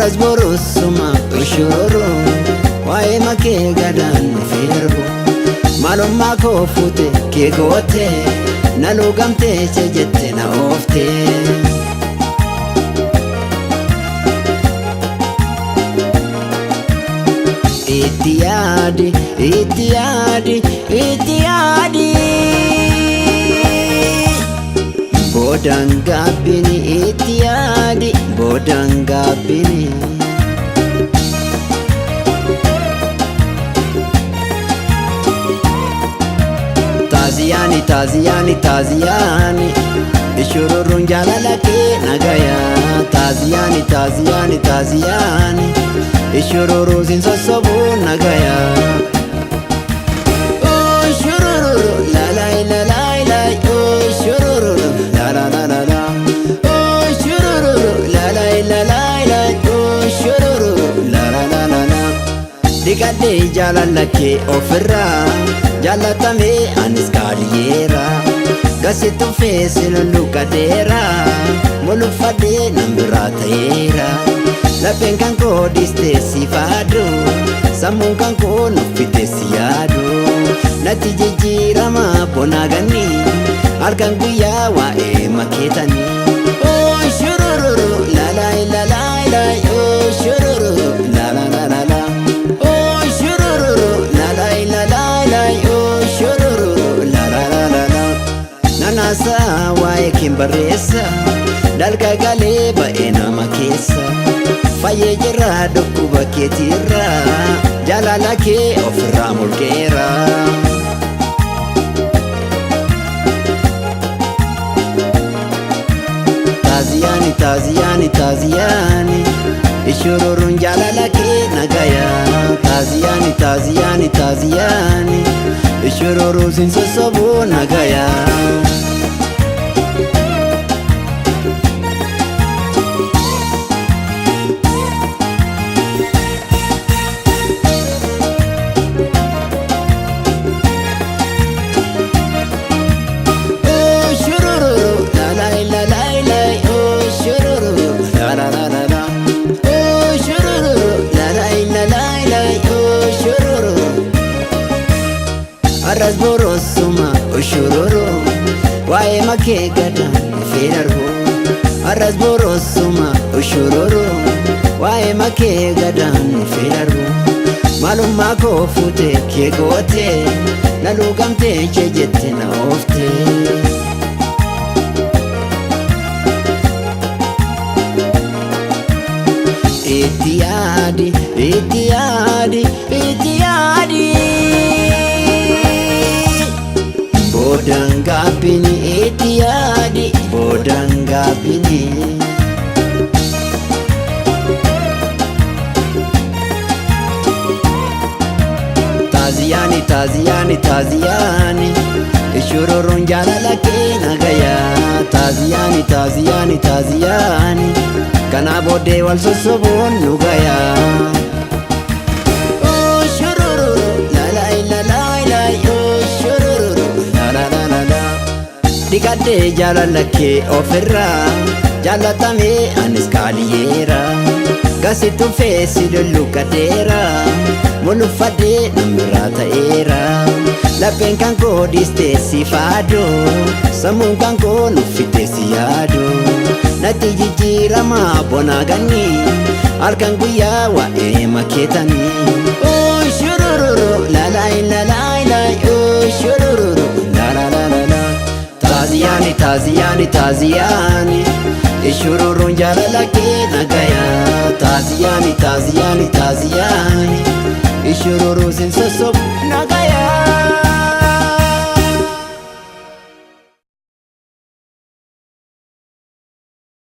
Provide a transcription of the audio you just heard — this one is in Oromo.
arras borosuma ushururu waa'ee makee gadaan nufi darbu maalummaa koo fuute kee goote na luugamtee ija jette na oofte. Itti yaadi, itti yaadi, itti yaadi. Boodaan gaabbini itti yaadi, boodaan gaabbini. Taaziyani, taaziyani, taaziyani. Ishururun jaalala kee nagaya. Taaziyani, taaziyani, taaziyani. Ishururu sin sosobu nagaya. Oh shururu la la la la la. Oh shururu la la la la la. Oh shururu la la la la la. Oh shururu la la la la la. Dikade jaalala kee ofirra jaalatame anis kaaliyeera. Gasitu feesi lullukadeera mulufade nambira ta'eera. Lapheen kan koo dhiistee si faadu sammuun kan koo nuffite si yaadu. Natti jijjiirama bonaa ganni halkan guyyaa waa'ee makeetanii. Oh shurururu la la la la la. Oh shurururu la la la la la. Oh shurururu la la la la la. Oh shurururu la la la la la. Nanaasa waa'ee keen barreessa dalga galee ba'ee nama keessa. Fayyee jirra dhukkuba keetirra jaalala kee ofirraa mulqeera. Taaziyani, taaziyani, taaziyani. Ishururun jaalala kee nagaya. Taaziyani, taaziyani, taaziyani. Ishururu sin sosobu nagaya. Arras borosuma ushururu waa'ee makee gadaan nufi darbu. Arras borosuma ushururu waa'ee makee gadaan nufi darbu. Maalummaa koo fuute kee goote na luugamtee ija jette na oofte. Itti yaadi, itti yaadi, itti yaadi. Boodaan gaabbini itti yaadi, boodaan gaabbini. Taaziyani, taaziyani, taaziyani. Ishururun jaalala kee nagaya. Taaziyani, taaziyani, taaziyani. Kana booddee wal sosobuun nu gaya. Oh shururu la la la la la. Oh shururu la la la la la. Dikade jaalala kee ofirra jaalatame anis kaaliyeera. Gasitu feesi lullukadeera mulufade nambira ta'eera. Lapheen kan koo dhiistee si faadu sammuun kan koo nuffite si yaadu. Natti jijjiirama bonaa ganni halkan guyyaa waa'ee makeetanii. Oh shurururu la la la la la. Oh shurururu la la la la la. Taaziyani, taaziyani, taaziyani. Ishururun jaalala kee nagaya. Taaziyani, taaziyani, taaziyani. Ishururu sin sosobu nagaya.